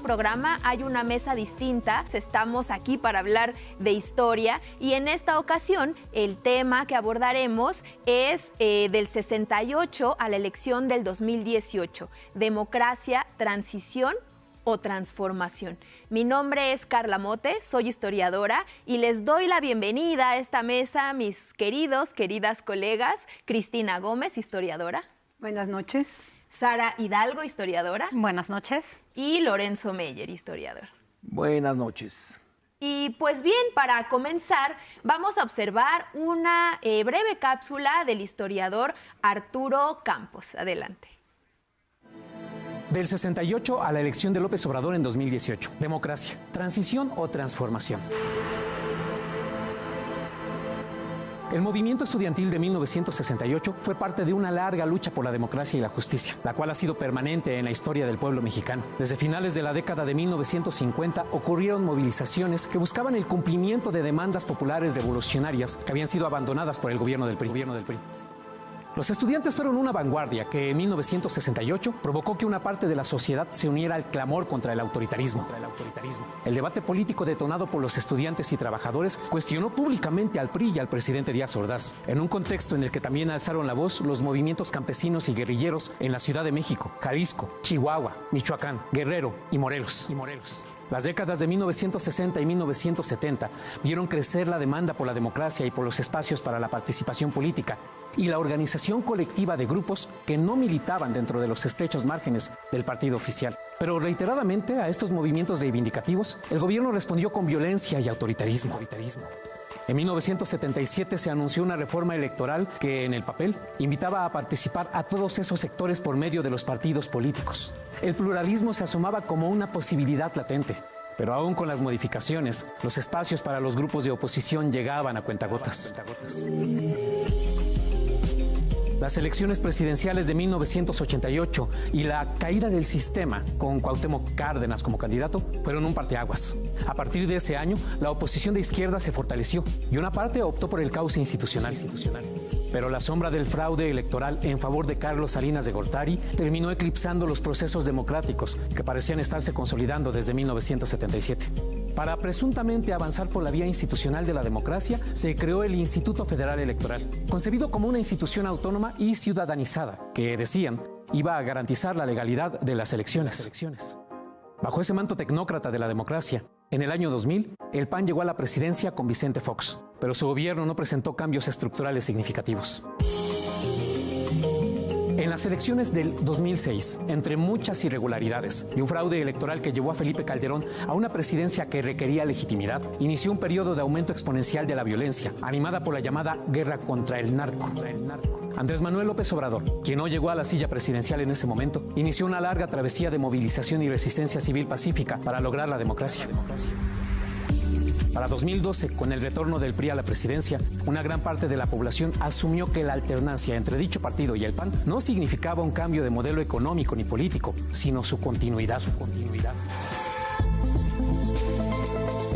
programa hay una mesa distinta. Estamos aquí para hablar de historia y en esta ocasión el tema que abordaremos es del 68 a la elección del 2018. Democracia, transición o transformación. Mi nombre es Carla Mote, soy historiadora y les doy la bienvenida a esta mesa, mis queridas colegas, Cristina Gómez, historiadora. Buenas noches. Sara Hidalgo, historiadora. Buenas noches. Y Lorenzo Meyer, historiador. Buenas noches. Y pues bien, para comenzar, vamos a observar una breve cápsula del historiador Arturo Campos. Adelante. Del 68 a la elección de López Obrador en 2018. Democracia, transición o transformación. El movimiento estudiantil de 1968 fue parte de una larga lucha por la democracia y la justicia, la cual ha sido permanente en la historia del pueblo mexicano. Desde finales de la década de 1950 ocurrieron movilizaciones que buscaban el cumplimiento de demandas populares revolucionarias que habían sido abandonadas por el gobierno del PRI. Los estudiantes fueron una vanguardia que en 1968 provocó que una parte de la sociedad se uniera al clamor contra el autoritarismo. El debate político detonado por los estudiantes y trabajadores cuestionó públicamente al PRI y al presidente Díaz Ordaz, en un contexto en el que también alzaron la voz los movimientos campesinos y guerrilleros en la Ciudad de México, Jalisco, Chihuahua, Michoacán, Guerrero y Morelos. Las décadas de 1960 y 1970 vieron crecer la demanda por la democracia y por los espacios para la participación política y la organización colectiva de grupos que no militaban dentro de los estrechos márgenes del partido oficial. Pero reiteradamente a estos movimientos reivindicativos, el gobierno respondió con violencia y autoritarismo. En 1977 se anunció una reforma electoral que, en el papel, invitaba a participar a todos esos sectores por medio de los partidos políticos. El pluralismo se asomaba como una posibilidad latente, pero aún con las modificaciones, los espacios para los grupos de oposición llegaban a cuentagotas. Las elecciones presidenciales de 1988 y la caída del sistema, con Cuauhtémoc Cárdenas como candidato, fueron un parteaguas. A partir de ese año, la oposición de izquierda se fortaleció y una parte optó por el cauce institucional. Pero la sombra del fraude electoral en favor de Carlos Salinas de Gortari terminó eclipsando los procesos democráticos que parecían estarse consolidando desde 1977. Para presuntamente avanzar por la vía institucional de la democracia, se creó el Instituto Federal Electoral, concebido como una institución autónoma y ciudadanizada, que, decían, iba a garantizar la legalidad de las elecciones. Bajo ese manto tecnócrata de la democracia, en el año 2000, el PAN llegó a la presidencia con Vicente Fox, pero su gobierno no presentó cambios estructurales significativos. En las elecciones del 2006, entre muchas irregularidades y un fraude electoral que llevó a Felipe Calderón a una presidencia que requería legitimidad, inició un periodo de aumento exponencial de la violencia, animada por la llamada guerra contra el narco. Andrés Manuel López Obrador, quien no llegó a la silla presidencial en ese momento, inició una larga travesía de movilización y resistencia civil pacífica para lograr la democracia. Para 2012, con el retorno del PRI a la presidencia, una gran parte de la población asumió que la alternancia entre dicho partido y el PAN no significaba un cambio de modelo económico ni político, sino su continuidad.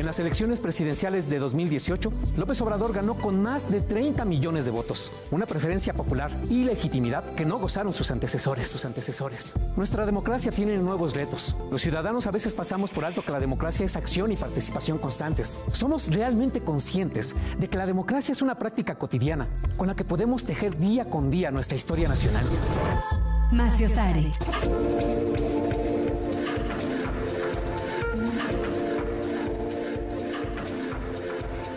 En las elecciones presidenciales de 2018, López Obrador ganó con más de 30 millones de votos, una preferencia popular y legitimidad que no gozaron sus antecesores. Nuestra democracia tiene nuevos retos. Los ciudadanos a veces pasamos por alto que la democracia es acción y participación constantes. ¿Somos realmente conscientes de que la democracia es una práctica cotidiana con la que podemos tejer día con día nuestra historia nacional? Macio Sare.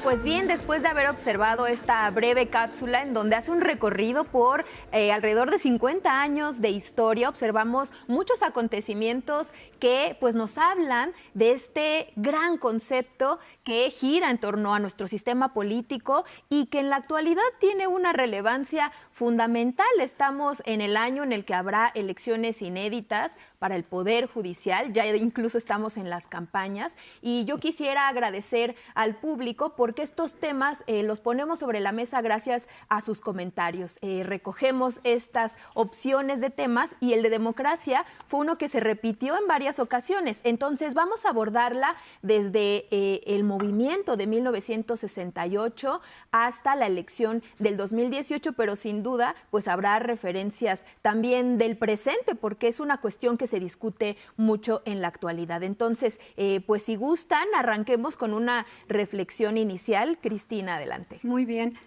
Pues bien, después de haber observado esta breve cápsula en donde hace un recorrido por alrededor de 50 años de historia, observamos muchos acontecimientos que pues nos hablan de este gran concepto que gira en torno a nuestro sistema político y que en la actualidad tiene una relevancia fundamental. Estamos en el año en el que habrá elecciones inéditas para el Poder Judicial, ya incluso estamos en las campañas y yo quisiera agradecer al público porque porque estos temas los ponemos sobre la mesa gracias a sus comentarios. Recogemos estas opciones de temas y el de democracia fue uno que se repitió en varias ocasiones. Entonces vamos a abordarla desde el movimiento de 1968 hasta la elección del 2018, pero sin duda pues habrá referencias también del presente, porque es una cuestión que se discute mucho en la actualidad. Entonces, pues si gustan, arranquemos con una reflexión inicial. Cristina, adelante. Muy bien.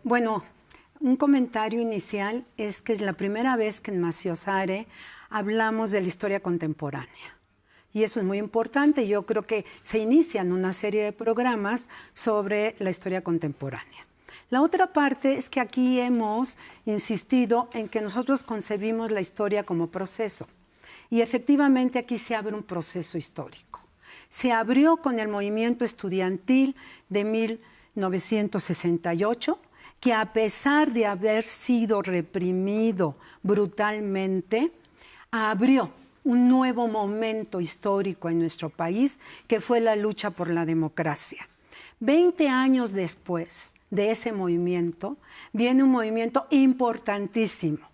Bueno, un comentario inicial es que es la primera vez que en Maciosare hablamos de la historia contemporánea. Y eso es muy importante. Yo creo que se inician una serie de programas sobre la historia contemporánea. La otra parte es que aquí hemos insistido en que nosotros concebimos la historia como proceso. Y efectivamente aquí se abre un proceso histórico. Se abrió con el movimiento estudiantil de 1968, que a pesar de haber sido reprimido brutalmente, abrió un nuevo momento histórico en nuestro país, que fue la lucha por la democracia. 20 años después de ese movimiento, viene un movimiento importantísimo,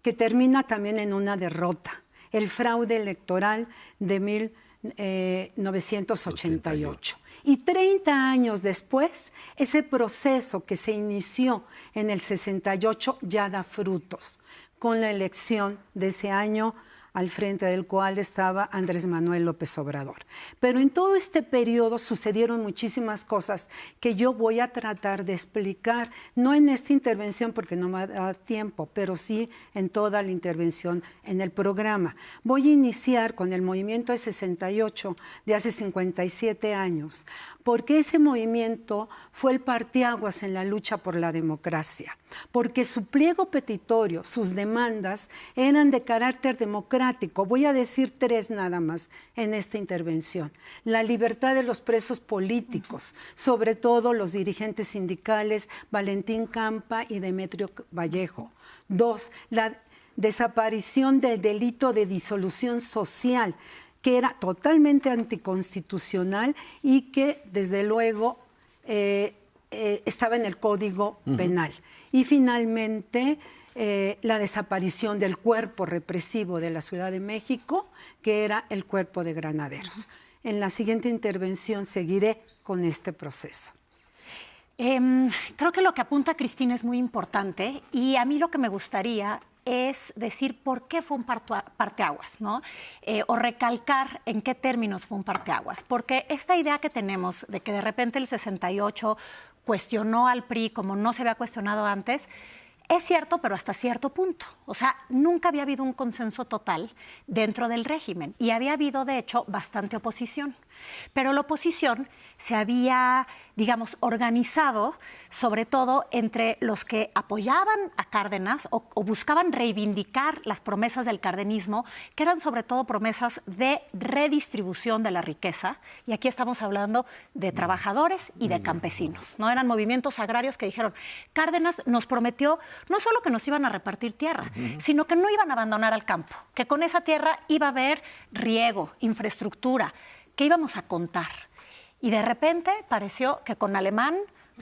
que termina también en una derrota, el fraude electoral de 1988. Y 30 años después, ese proceso que se inició en el 68 ya da frutos, con la elección de ese año al frente del cual estaba Andrés Manuel López Obrador. Pero en todo este periodo sucedieron muchísimas cosas que yo voy a tratar de explicar, no en esta intervención porque no me da tiempo, pero sí en toda la intervención en el programa. Voy a iniciar con el movimiento de 68 de hace 57 años, porque ese movimiento fue el parteaguas en la lucha por la democracia, porque su pliego petitorio, sus demandas eran de carácter democrático. Voy a decir 3 nada más en esta intervención. La libertad de los presos políticos, sobre todo los dirigentes sindicales Valentín Campa y Demetrio Vallejo. 2, la desaparición del delito de disolución social, que era totalmente anticonstitucional y que desde luego estaba en el Código Penal. Y finalmente la desaparición del cuerpo represivo de la Ciudad de México, que era el Cuerpo de Granaderos. En la siguiente intervención seguiré con este proceso. Creo que lo que apunta Cristina es muy importante y a mí lo que me gustaría es decir por qué fue un parteaguas, ¿no? O recalcar en qué términos fue un parteaguas. Porque esta idea que tenemos de que de repente el 68 cuestionó al PRI como no se había cuestionado antes, es cierto, pero hasta cierto punto. O sea, nunca había habido un consenso total dentro del régimen y había habido, de hecho, bastante oposición. Pero la oposición se había, digamos, organizado sobre todo entre los que apoyaban a Cárdenas o buscaban reivindicar las promesas del cardenismo, que eran sobre todo promesas de redistribución de la riqueza. Y aquí estamos hablando de trabajadores y de campesinos, ¿no? Eran movimientos agrarios que dijeron, Cárdenas nos prometió no solo que nos iban a repartir tierra, sino que no iban a abandonar al campo, que con esa tierra iba a haber riego, infraestructura, que íbamos a contar. Y de repente pareció que con Alemán,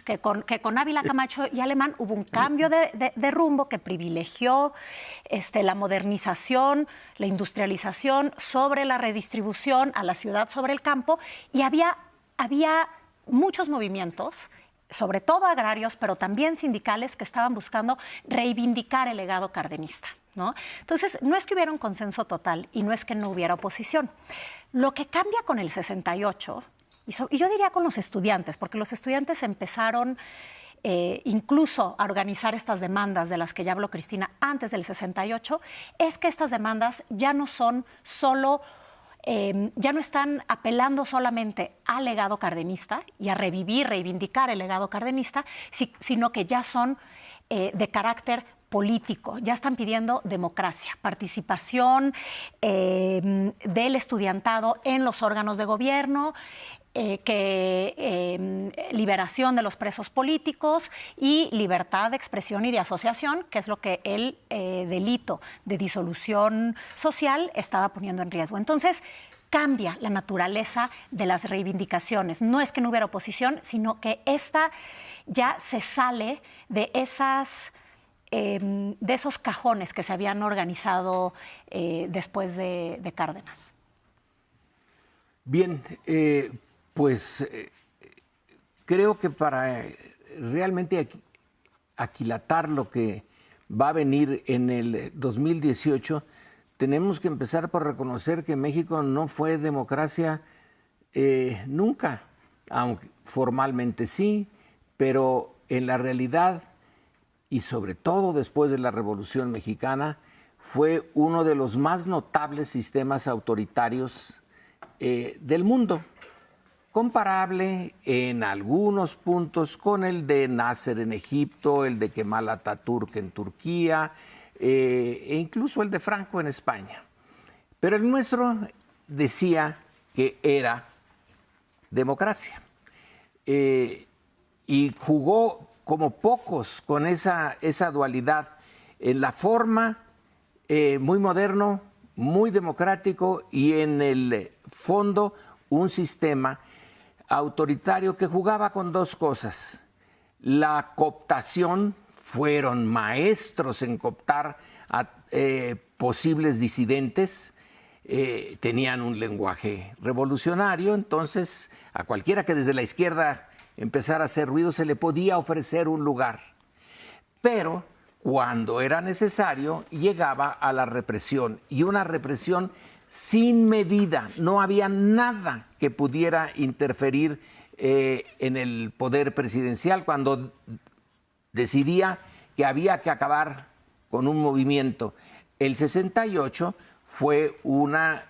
que con Ávila Camacho y Alemán hubo un cambio de rumbo que privilegió la modernización, la industrialización sobre la redistribución a la ciudad sobre el campo, y había muchos movimientos, sobre todo agrarios, pero también sindicales, que estaban buscando reivindicar el legado cardenista, ¿no? Entonces, no es que hubiera un consenso total y no es que no hubiera oposición. Lo que cambia con el 68, y yo diría con los estudiantes, porque los estudiantes empezaron incluso a organizar estas demandas de las que ya habló Cristina antes del 68, es que estas demandas ya no son solo... ya no están apelando solamente al legado cardenista y a reivindicar el legado cardenista, sino que ya son de carácter político, ya están pidiendo democracia, participación del estudiantado en los órganos de gobierno, liberación de los presos políticos y libertad de expresión y de asociación, que es lo que el delito de disolución social estaba poniendo en riesgo. Entonces, cambia la naturaleza de las reivindicaciones. No es que no hubiera oposición, sino que esta ya se sale de esos cajones que se habían organizado después de Cárdenas. Bien, creo que para realmente aquilatar lo que va a venir en el 2018, tenemos que empezar por reconocer que México no fue democracia nunca, aunque formalmente sí, pero en la realidad, y sobre todo después de la Revolución Mexicana, fue uno de los más notables sistemas autoritarios del mundo, comparable en algunos puntos con el de Nasser en Egipto, el de Kemal Atatürk en Turquía, e incluso el de Franco en España. Pero el nuestro decía que era democracia. Y jugó como pocos con esa dualidad en la forma, muy moderno, muy democrático, y en el fondo un sistema autoritario que jugaba con dos cosas. La cooptación, fueron maestros en cooptar a posibles disidentes, tenían un lenguaje revolucionario, entonces a cualquiera que desde la izquierda empezara a hacer ruido se le podía ofrecer un lugar. Pero cuando era necesario llegaba a la represión, y una represión sin medida. No había nada que pudiera interferir en el poder presidencial cuando decidía que había que acabar con un movimiento. El 68 fue una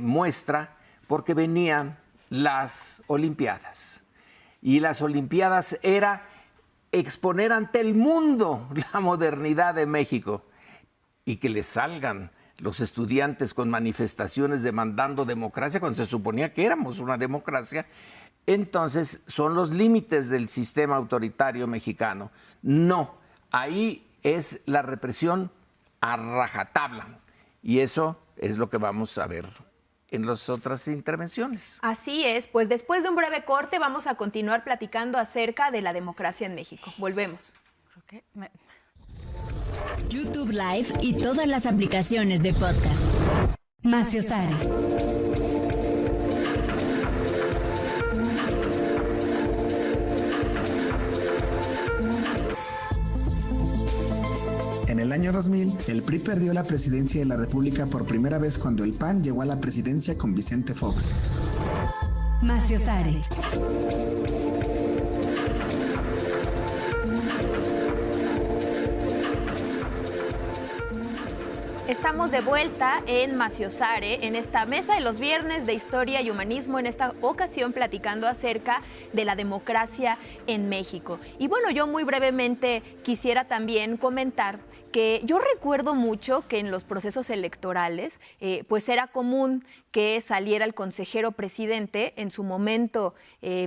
muestra porque venían las Olimpiadas. Y las Olimpiadas era exponer ante el mundo la modernidad de México, y que les salgan los estudiantes con manifestaciones demandando democracia cuando se suponía que éramos una democracia. Entonces son los límites del sistema autoritario mexicano. No, ahí es la represión a rajatabla, y eso es lo que vamos a ver en las otras intervenciones. Así es, pues después de un breve corte vamos a continuar platicando acerca de la democracia en México. Volvemos. YouTube Live y todas las aplicaciones de podcast. Maciosare. En el año 2000, el PRI perdió la presidencia de la República por primera vez cuando el PAN llegó a la presidencia con Vicente Fox. Maciosare. Estamos de vuelta en Maciosare, en esta mesa de los viernes de Historia y Humanismo, en esta ocasión platicando acerca de la democracia en México. Y bueno, yo muy brevemente quisiera también comentar que yo recuerdo mucho que en los procesos electorales, pues era común que saliera el consejero presidente. En su momento,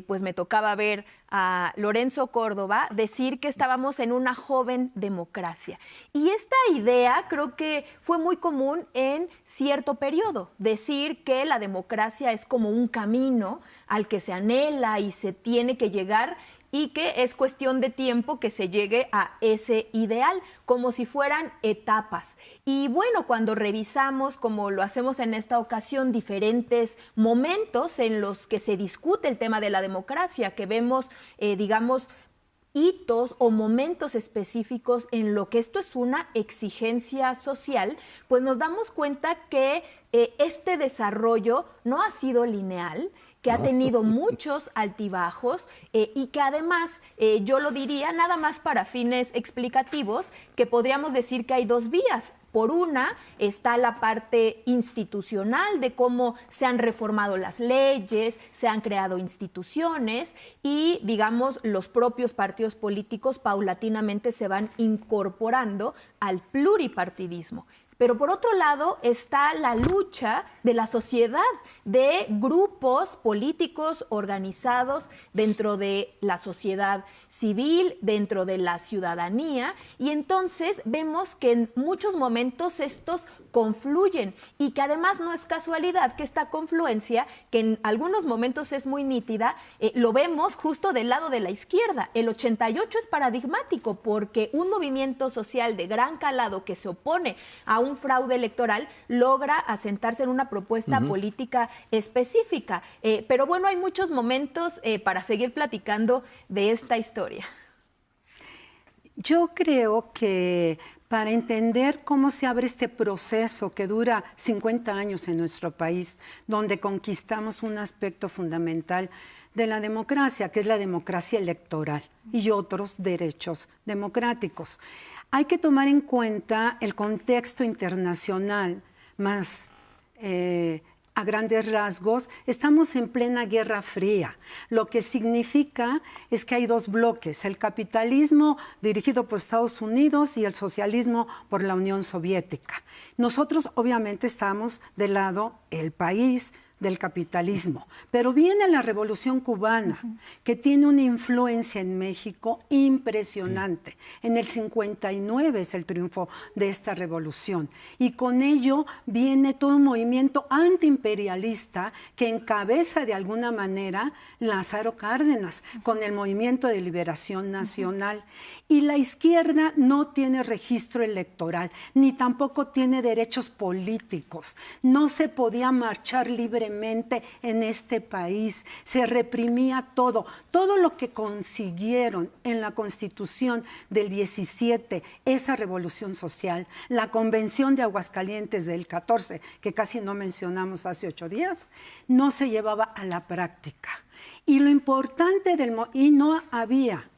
pues me tocaba ver a Lorenzo Córdoba decir que estábamos en una joven democracia. Y esta idea creo que fue muy común en cierto periodo, decir que la democracia es como un camino al que se anhela y se tiene que llegar, y que es cuestión de tiempo que se llegue a ese ideal, como si fueran etapas. Y bueno, cuando revisamos, como lo hacemos en esta ocasión, diferentes momentos en los que se discute el tema de la democracia, que vemos, digamos, hitos o momentos específicos en lo que esto es una exigencia social, pues nos damos cuenta que este desarrollo no ha sido lineal, que ha tenido muchos altibajos, y que además, yo lo diría nada más para fines explicativos, que podríamos decir que hay dos vías. Por una está la parte institucional de cómo se han reformado las leyes, se han creado instituciones y, digamos, los propios partidos políticos paulatinamente se van incorporando al pluripartidismo. Pero por otro lado está la lucha de la sociedad, de grupos políticos organizados dentro de la sociedad civil, dentro de la ciudadanía, y entonces vemos que en muchos momentos estos confluyen y que además no es casualidad que esta confluencia, que en algunos momentos es muy nítida, lo vemos justo del lado de la izquierda. El 88 es paradigmático porque un movimiento social de gran calado que se opone a un fraude electoral logra asentarse en una propuesta política específica. Pero bueno, hay muchos momentos para seguir platicando de esta historia. Yo creo que para entender cómo se abre este proceso que dura 50 años en nuestro país, donde conquistamos un aspecto fundamental de la democracia, que es la democracia electoral y otros derechos democráticos, hay que tomar en cuenta el contexto internacional más a grandes rasgos. Estamos en plena Guerra Fría, lo que significa es que hay dos bloques, el capitalismo dirigido por Estados Unidos y el socialismo por la Unión Soviética. Nosotros obviamente estamos del lado, el país del capitalismo, pero viene la Revolución Cubana, que tiene una influencia en México impresionante. En el 59 es el triunfo de esta revolución, y con ello viene todo un movimiento antiimperialista que encabeza de alguna manera Lázaro Cárdenas, con el Movimiento de Liberación Nacional. Y la izquierda no tiene registro electoral, ni tampoco tiene derechos políticos. No se podía marchar libremente en este país, se reprimía todo. Todo lo que consiguieron en la Constitución del 17, esa revolución social, la Convención de Aguascalientes del 14, que casi no mencionamos hace 8 días, no se llevaba a la práctica. Y lo importante y no había.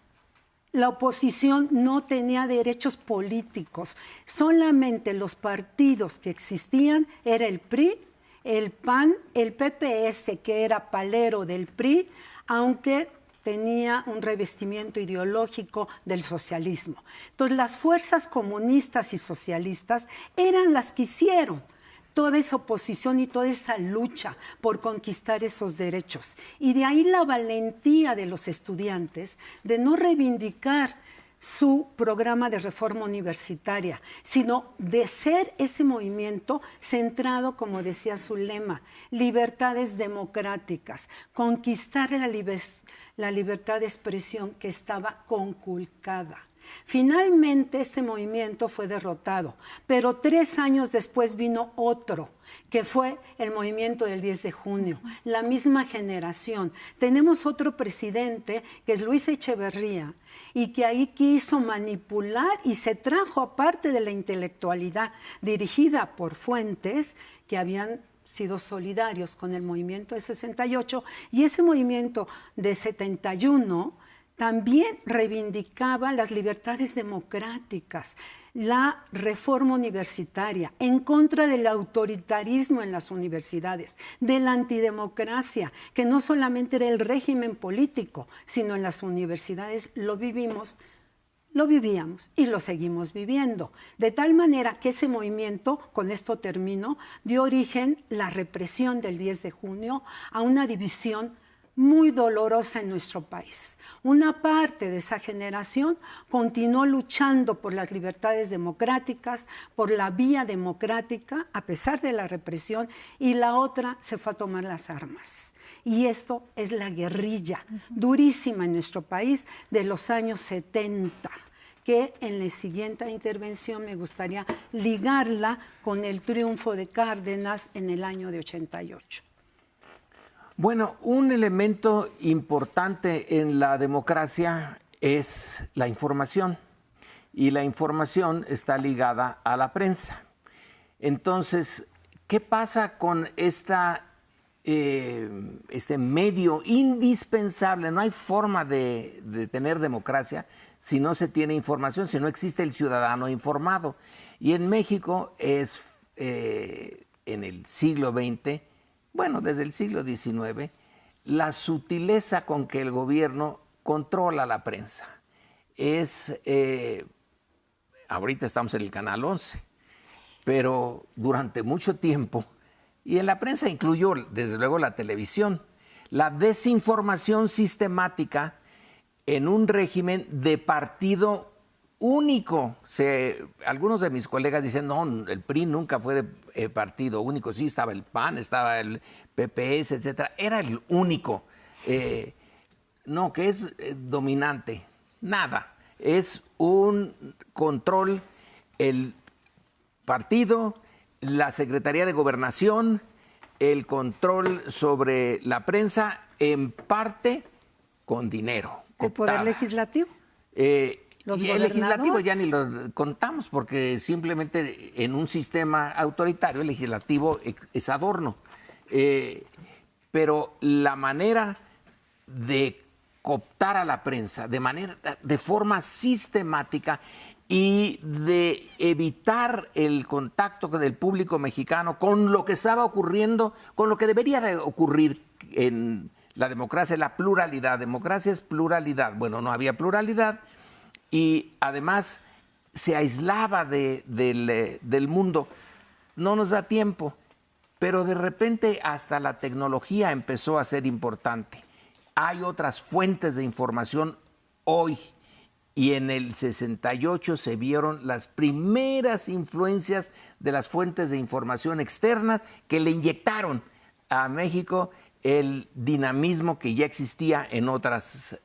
La oposición no tenía derechos políticos, solamente los partidos que existían era el PRI, el PAN, el PPS, que era palero del PRI, aunque tenía un revestimiento ideológico del socialismo. Entonces, las fuerzas comunistas y socialistas eran las que hicieron toda esa oposición y toda esa lucha por conquistar esos derechos. Y de ahí la valentía de los estudiantes de no reivindicar su programa de reforma universitaria, sino de ser ese movimiento centrado, como decía su lema, libertades democráticas, conquistar la libertad de expresión que estaba conculcada. Finalmente este movimiento fue derrotado, pero 3 años después vino otro, que fue el movimiento del 10 de junio, la misma generación. Tenemos otro presidente, que es Luis Echeverría, y que ahí quiso manipular y se trajo aparte de la intelectualidad dirigida por fuentes que habían sido solidarios con el movimiento de 68, y ese movimiento de 71 también reivindicaba las libertades democráticas, la reforma universitaria, en contra del autoritarismo en las universidades, de la antidemocracia, que no solamente era el régimen político, sino en las universidades lo vivíamos y lo seguimos viviendo. De tal manera que ese movimiento, con esto termino, dio origen la represión del 10 de junio a una división muy dolorosa en nuestro país. Una parte de esa generación continuó luchando por las libertades democráticas, por la vía democrática, a pesar de la represión, y la otra se fue a tomar las armas. Y esto es la guerrilla durísima en nuestro país de los años 70, que en la siguiente intervención me gustaría ligarla con el triunfo de Cárdenas en el año de 88. Bueno, un elemento importante en la democracia es la información, y la información está ligada a la prensa. Entonces, ¿qué pasa con este medio indispensable? No hay forma de tener democracia si no se tiene información, si no existe el ciudadano informado. Y en México es en el siglo XX, bueno, desde el siglo XIX, la sutileza con que el gobierno controla la prensa. Ahorita estamos en el Canal 11. pero durante mucho tiempo, y en la prensa incluyó desde luego la televisión, la desinformación sistemática en un régimen de partido único. Algunos de mis colegas dicen, no, el PRI nunca fue de partido único. Sí, estaba el PAN, estaba el PPS, etcétera. Era el único. No, que es dominante. Nada. Es un control, el partido, la Secretaría de Gobernación, el control sobre la prensa, en parte con dinero. ¿El Poder Legislativo? Y el legislativo ya ni lo contamos, porque simplemente en un sistema autoritario el legislativo es adorno. Pero la manera de cooptar a la prensa de forma sistemática y de evitar el contacto del público mexicano con lo que estaba ocurriendo, con lo que debería de ocurrir en la democracia, la pluralidad. Democracia es pluralidad. Bueno, no había pluralidad y además se aislaba del mundo. No nos da tiempo, pero de repente hasta la tecnología empezó a ser importante. Hay otras fuentes de información hoy. Y en el 68 se vieron las primeras influencias de las fuentes de información externas que le inyectaron a México el dinamismo que ya existía en otras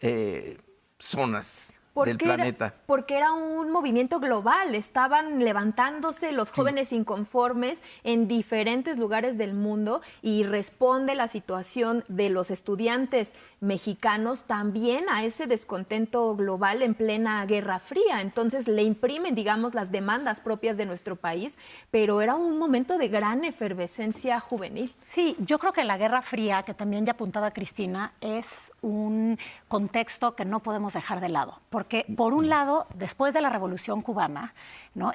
zonas del planeta. Porque era un movimiento global, estaban levantándose los jóvenes inconformes en diferentes lugares del mundo y responde la situación de los estudiantes mexicanos también a ese descontento global en plena Guerra Fría. Entonces le imprimen, digamos, las demandas propias de nuestro país, pero era un momento de gran efervescencia juvenil. Sí, yo creo que la Guerra Fría, que también ya apuntaba Cristina, es un contexto que no podemos dejar de lado. Porque, por un lado, después de la Revolución Cubana, ¿no?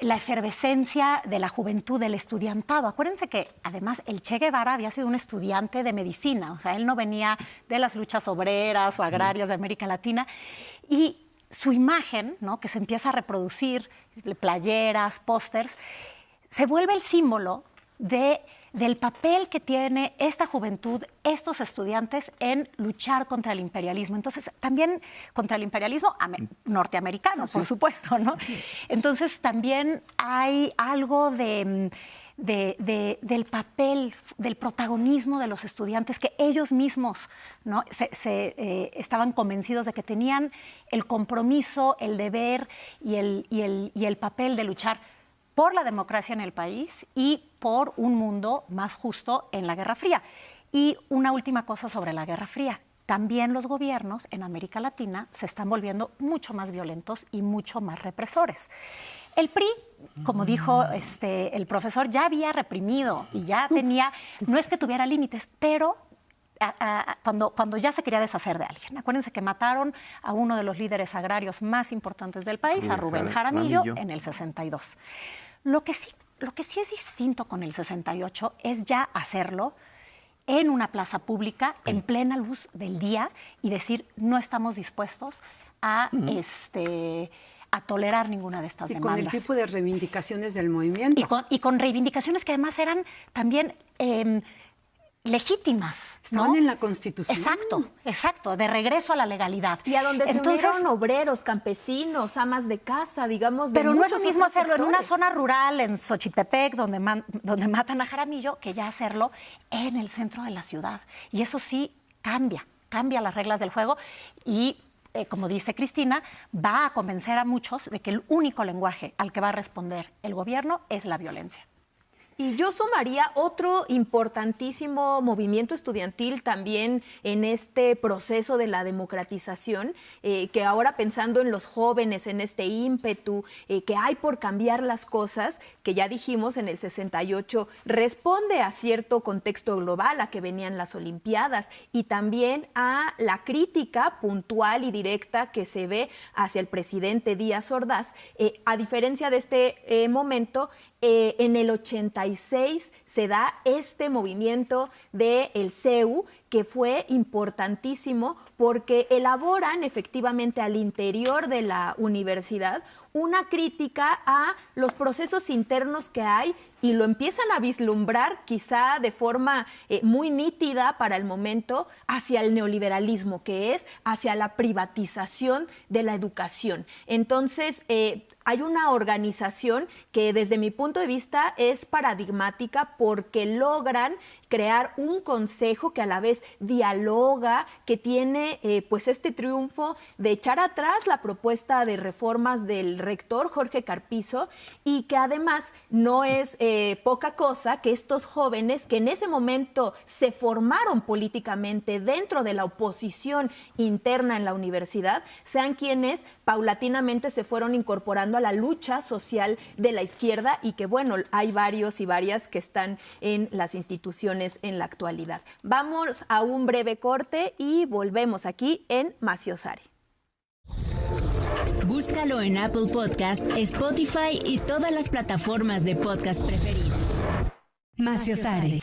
La efervescencia de la juventud, del estudiantado. Acuérdense que, además, el Che Guevara había sido un estudiante de medicina. O sea, él no venía de las luchas obreras o agrarias de América Latina. Y su imagen, ¿no? Que se empieza a reproducir, playeras, pósters, se vuelve el símbolo del papel que tiene esta juventud, estos estudiantes, en luchar contra el imperialismo. Entonces, también contra el imperialismo norteamericano, por supuesto, ¿no? Entonces, también hay algo del papel, del protagonismo de los estudiantes, que ellos mismos, ¿no? estaban convencidos de que tenían el compromiso, el deber y el papel de luchar por la democracia en el país y por un mundo más justo en la Guerra Fría. Y una última cosa sobre la Guerra Fría. También los gobiernos en América Latina se están volviendo mucho más violentos y mucho más represores. El PRI, como dijo el profesor, ya había reprimido y ya tenía, no es que tuviera límites, pero cuando ya se quería deshacer de alguien. Acuérdense que mataron a uno de los líderes agrarios más importantes del país, a Rubén Jaramillo, en el 62. Lo que sí es distinto con el 68 es ya hacerlo en una plaza pública, en plena luz del día, y decir, no estamos dispuestos a tolerar ninguna de estas demandas. Y con el tipo de reivindicaciones del movimiento. Y con reivindicaciones que además eran también legítimas, ¿no? Estaban en la Constitución. Exacto, de regreso a la legalidad. Y a donde se unieron obreros, campesinos, amas de casa, digamos, de pero no es lo mismo hacerlo sectores. En una zona rural, en Xochitepec, donde matan a Jaramillo, que ya hacerlo en el centro de la ciudad. Y eso sí cambia las reglas del juego y, como dice Cristina, va a convencer a muchos de que el único lenguaje al que va a responder el gobierno es la violencia. Y yo sumaría otro importantísimo movimiento estudiantil también en este proceso de la democratización, que ahora pensando en los jóvenes, en este ímpetu que hay por cambiar las cosas, que ya dijimos en el 68 responde a cierto contexto global, a que venían las Olimpiadas, y también a la crítica puntual y directa que se ve hacia el presidente Díaz Ordaz. A diferencia de este momento, En el 86 se da este movimiento del CEU, que fue importantísimo porque elaboran efectivamente al interior de la universidad una crítica a los procesos internos que hay y lo empiezan a vislumbrar quizá de forma muy nítida para el momento hacia el neoliberalismo, que es hacia la privatización de la educación. Entonces, hay una organización que desde mi punto de vista es paradigmática porque logran crear un consejo que a la vez dialoga, que tiene pues este triunfo de echar atrás la propuesta de reformas del rector Jorge Carpizo y que además no es poca cosa que estos jóvenes que en ese momento se formaron políticamente dentro de la oposición interna en la universidad sean quienes paulatinamente se fueron incorporando a la lucha social de la izquierda y que bueno, hay varios y varias que están en las instituciones en la actualidad. Vamos a un breve corte y volvemos aquí en Maciosare. Búscalo en Apple Podcast, Spotify y todas las plataformas de podcast preferidas. Maciosare.